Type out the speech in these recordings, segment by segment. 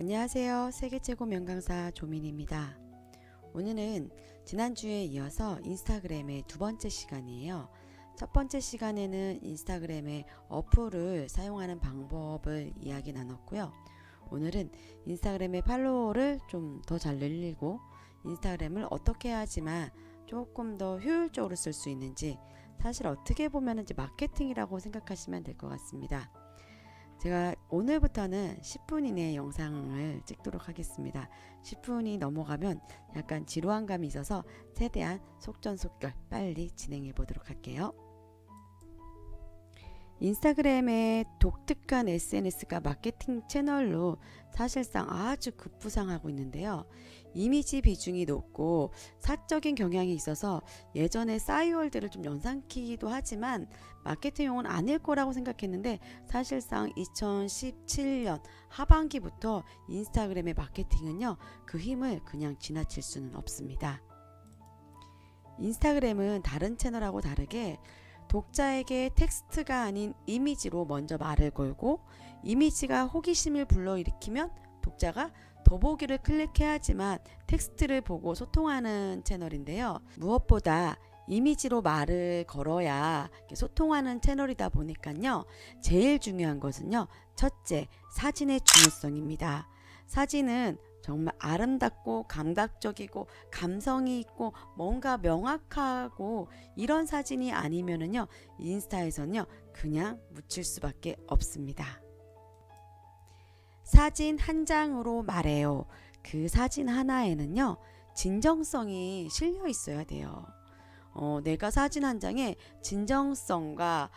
안녕하세요. 세계 최고 명강사 조민입니다. 오늘은 지난주에 이어서 인스타그램의 두 번째 시간이에요. 첫 번째 시간에는 인스타그램의 어플을 사용하는 방법을 이야기 나눴고요. 오늘은 인스타그램의 팔로워를 좀 더 잘 늘리고 인스타그램을 어떻게 해야지만 조금 더 효율적으로 쓸 수 있는지, 사실 어떻게 보면 이제 마케팅이라고 생각하시면 될 것 같습니다. 제가 오늘부터는 10분 이내의 영상을 찍도록 하겠습니다. 10분이 넘어가면 약간 지루한 감이 있어서 최대한 속전속결 빨리 진행해 보도록 할게요. 인스타그램의 독특한 SNS가 마케팅 채널로 사실상 아주 급부상하고 있는데요. 이미지 비중이 높고 사적인 경향이 있어서 예전에 싸이월드를 좀 연상키도 하지만 마케팅용은 아닐 거라고 생각했는데, 사실상 2017년 하반기부터 인스타그램의 마케팅은요, 그 힘을 그냥 지나칠 수는 없습니다. 인스타그램은 다른 채널하고 다르게 독자에게 텍스트가 아닌 이미지로 먼저 말을 걸고, 이미지가 호기심을 불러일으키면 독자가 더보기를 클릭해야지만 텍스트를 보고 소통하는 채널인데요. 무엇보다 이미지로 말을 걸어야 소통하는 채널이다 보니까요, 제일 중요한 것은요, 첫째, 사진의 중요성입니다. 사진은 정말 아름답고 감각적이고 감성이 있고 뭔가 명확하고 이런 사진이 아니면은요, 인스타에서는요 그냥 묻힐 수밖에 없습니다. 사진 한 장으로 말해요. 그 사진 하나에는요 진정성이 실려 있어야 돼요. 내가 사진 한 장에 진정성과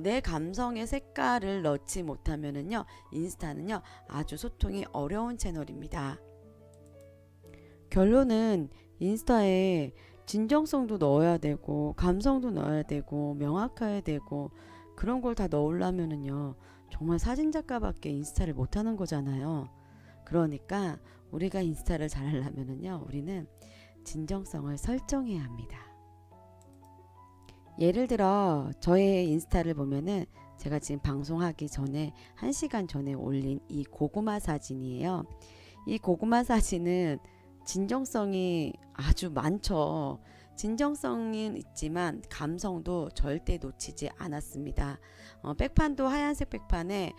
내 감성의 색깔을 넣지 못하면은요, 인스타는요 아주 소통이 어려운 채널입니다. 결론은 인스타에 진정성도 넣어야 되고 감성도 넣어야 되고 명확해야 되고, 그런 걸 다 넣으려면은요 정말 사진작가밖에 인스타를 못하는 거잖아요. 그러니까 우리가 인스타를 잘 하려면은요, 우리는 진정성을 설정해야 합니다. 예를 들어 저의 인스타를 보면은 제가 지금 방송하기 전에 1시간 전에 올린 이 고구마 사진이에요. 이 고구마 사진은 진정성이 아주 많죠. 진정성은 있지만 감성도 절대 놓치지 않았습니다. 백판도 하얀색 백판에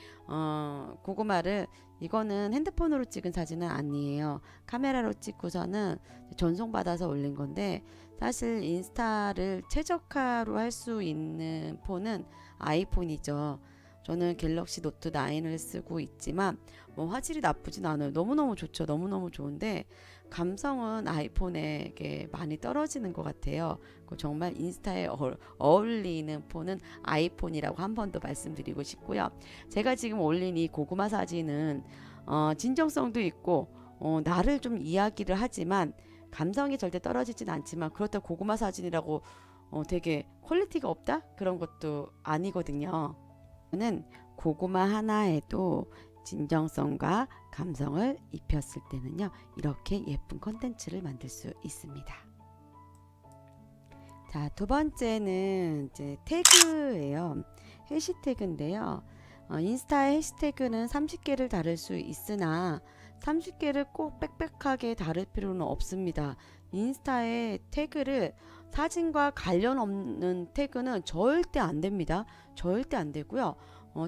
고구마를, 이거는 핸드폰으로 찍은 사진은 아니에요. 카메라로 찍고서는 전송받아서 올린 건데, 사실 인스타를 최적화로 할 수 있는 폰은 아이폰이죠. 저는 갤럭시 노트 9을 쓰고 있지만 뭐 화질이 나쁘진 않아요. 너무너무 좋죠. 너무너무 좋은데 감성은 아이폰에게 많이 떨어지는 것 같아요. 정말 인스타에 어울리는 폰은 아이폰이라고 한 번 더 말씀드리고 싶고요. 제가 지금 올린 이 고구마 사진은 진정성도 있고 나를 좀 이야기를 하지만 감성이 절대 떨어지진 않지만, 그렇다고 고구마 사진이라고 되게 퀄리티가 없다? 그런 것도 아니거든요. 저는 고구마 하나에도 진정성과 감성을 입혔을 때는요, 이렇게 예쁜 컨텐츠를 만들 수 있습니다. 자, 두 번째는 이제 태그예요. 해시태그인데요. 인스타의 해시태그는 30개를 다룰 수 있으나 30개를 꼭 빽빽하게 다룰 필요는 없습니다. 인스타의 태그를 사진과 관련 없는 태그는 절대 안 됩니다. 절대 안 되고요.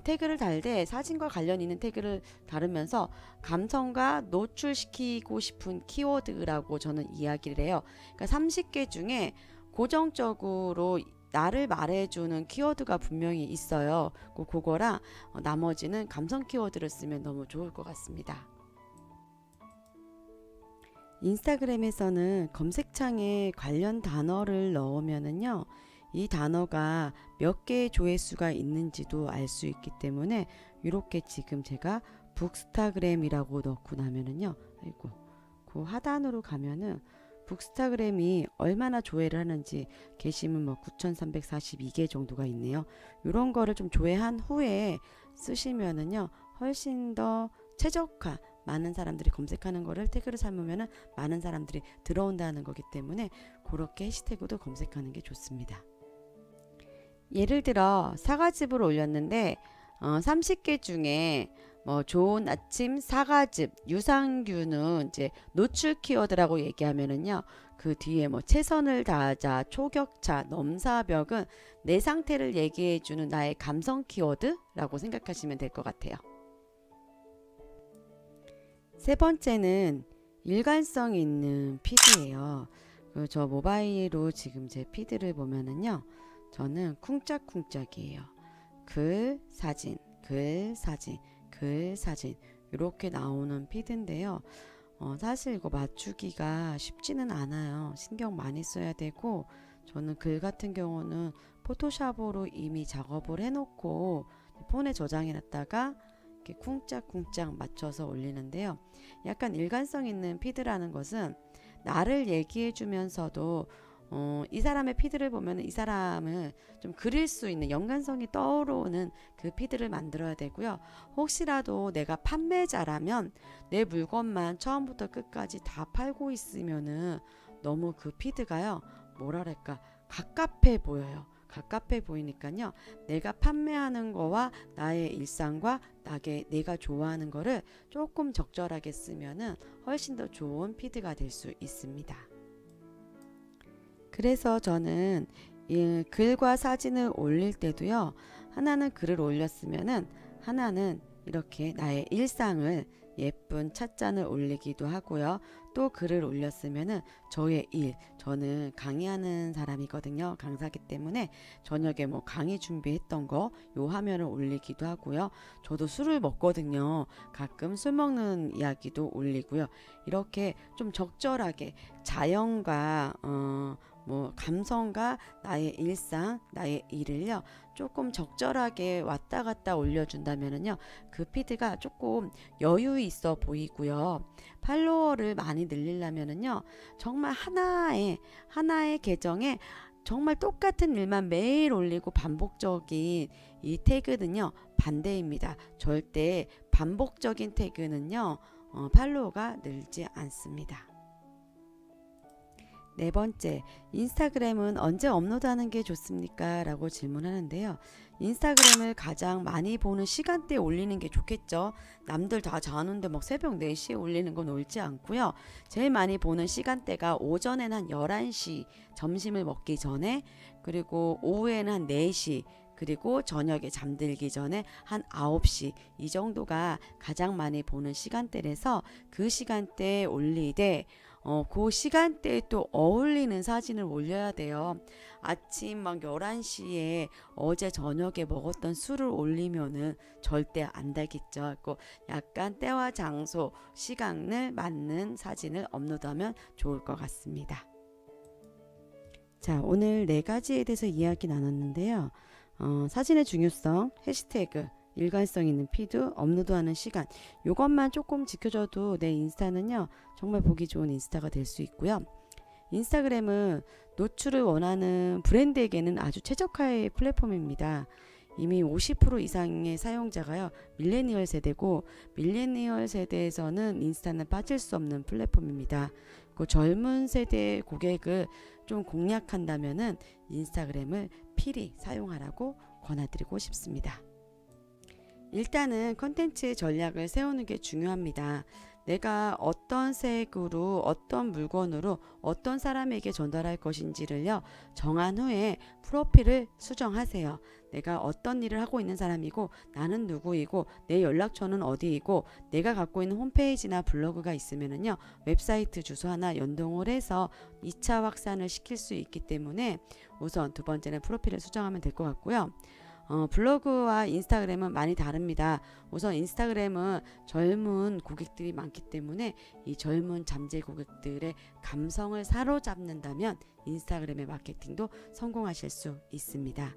태그를 달 때 사진과 관련 있는 태그를 다루면서 감성과 노출시키고 싶은 키워드라고 저는 이야기를 해요. 그러니까 30개 중에 고정적으로 나를 말해주는 키워드가 분명히 있어요. 그거랑 나머지는 감성 키워드를 쓰면 너무 좋을 것 같습니다. 인스타그램에서는 검색창에 관련 단어를 넣으면은요, 이 단어가 몇 개의 조회수가 있는지도 알 수 있기 때문에, 이렇게 지금 제가 북스타그램이라고 넣고 나면은요, 아이고, 그 하단으로 가면은 북스타그램이 얼마나 조회를 하는지, 게시물 뭐 9,342개 정도가 있네요. 이런 거를 좀 조회한 후에 쓰시면은요, 훨씬 더 최적화, 많은 사람들이 검색하는 거를 태그를 삼으면은 많은 사람들이 들어온다는 거기 때문에 그렇게 해시태그도 검색하는 게 좋습니다. 예를 들어 사과즙을 올렸는데 30개 중에 뭐 좋은 아침, 사과즙, 유산균은 이제 노출 키워드라고 얘기하면은요. 그 뒤에 뭐 최선을 다하자, 초격차, 넘사벽은 내 상태를 얘기해주는 나의 감성 키워드라고 생각하시면 될 것 같아요. 세 번째는 일관성 있는 피드예요. 저 모바일로 지금 제 피드를 보면은요. 저는 쿵짝쿵짝이에요. 글, 사진, 글, 사진, 글, 사진 이렇게 나오는 피드인데요. 사실 이거 맞추기가 쉽지는 않아요. 신경 많이 써야 되고 저는 글 같은 경우는 포토샵으로 이미 작업을 해놓고 폰에 저장해 놨다가 이렇게 쿵짝쿵짝 맞춰서 올리는데요. 약간 일관성 있는 피드라는 것은 나를 얘기해 주면서도 이 사람의 피드를 보면 이 사람을 좀 그릴 수 있는 연관성이 떠오르는 그 피드를 만들어야 되고요. 혹시라도 내가 판매자라면 내 물건만 처음부터 끝까지 다 팔고 있으면은 너무 그 피드가요. 뭐랄까 갑갑해 보여요. 갑갑해 보이니까요. 내가 판매하는 거와 나의 일상과 내가 좋아하는 거를 조금 적절하게 쓰면은 훨씬 더 좋은 피드가 될 수 있습니다. 그래서 저는 이 글과 사진을 올릴 때도요. 하나는 글을 올렸으면은 하나는 이렇게 나의 일상을 예쁜 찻잔을 올리기도 하고요. 또 글을 올렸으면은 저의 일, 저는 강의하는 사람이거든요. 강사기 때문에 저녁에 뭐 강의 준비했던 거 요 화면을 올리기도 하고요. 저도 술을 먹거든요. 가끔 술 먹는 이야기도 올리고요. 이렇게 좀 적절하게 자연과 뭐 감성과 나의 일상, 나의 일을요. 조금 적절하게 왔다 갔다 올려준다면은요. 그 피드가 조금 여유 있어 보이고요. 팔로워를 많이 늘리려면은요. 정말 하나의 계정에 정말 똑같은 일만 매일 올리고 반복적인 이 태그는요. 반대입니다. 절대 반복적인 태그는요. 팔로워가 늘지 않습니다. 네 번째, 인스타그램은 언제 업로드하는 게 좋습니까? 라고 질문하는데요. 인스타그램을 가장 많이 보는 시간대에 올리는 게 좋겠죠. 남들 다 자는데 막 새벽 4시에 올리는 건 옳지 않고요. 제일 많이 보는 시간대가 오전에는 한 11시, 점심을 먹기 전에, 그리고 오후에는 한 4시, 그리고 저녁에 잠들기 전에 한 9시 이 정도가 가장 많이 보는 시간대라서 그 시간대에 올리되 그 시간대에 또 어울리는 사진을 올려야 돼요. 아침 막 11시에 어제 저녁에 먹었던 술을 올리면은 절대 안 되겠죠. 약간 때와 장소, 시간을 맞는 사진을 업로드하면 좋을 것 같습니다. 자, 오늘 4가지에 대해서 이야기 나눴는데요. 사진의 중요성, 해시태그, 일관성 있는 피드, 업로드하는 시간 이것만 조금 지켜줘도 내 인스타는요 정말 보기 좋은 인스타가 될 수 있고요. 인스타그램은 노출을 원하는 브랜드에게는 아주 최적화의 플랫폼입니다. 이미 50% 이상의 사용자가요 밀레니얼 세대고 밀레니얼 세대에서는 인스타는 빠질 수 없는 플랫폼입니다. 그 젊은 세대 고객을 좀 공략한다면은 인스타그램을 필히 사용하라고 권해드리고 싶습니다. 일단은 컨텐츠 전략을 세우는 게 중요합니다. 내가 어떤 색으로 어떤 물건으로 어떤 사람에게 전달할 것인지를요 정한 후에 프로필을 수정하세요. 내가 어떤 일을 하고 있는 사람이고 나는 누구이고 내 연락처는 어디이고 내가 갖고 있는 홈페이지나 블로그가 있으면은요 웹사이트 주소 하나 연동을 해서 2차 확산을 시킬 수 있기 때문에 우선 두 번째는 프로필을 수정하면 될 것 같고요. 블로그와 인스타그램은 많이 다릅니다. 우선 인스타그램은 젊은 고객들이 많기 때문에 이 젊은 잠재 고객들의 감성을 사로잡는다면 인스타그램의 마케팅도 성공하실 수 있습니다.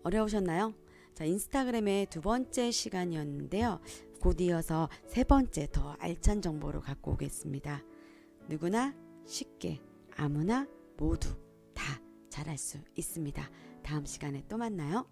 어려우셨나요? 자, 인스타그램의 두 번째 시간이었는데요. 곧 이어서 세 번째 더 알찬 정보로 갖고 오겠습니다. 누구나 쉽게 아무나 모두 다 잘할 수 있습니다. 다음 시간에 또 만나요.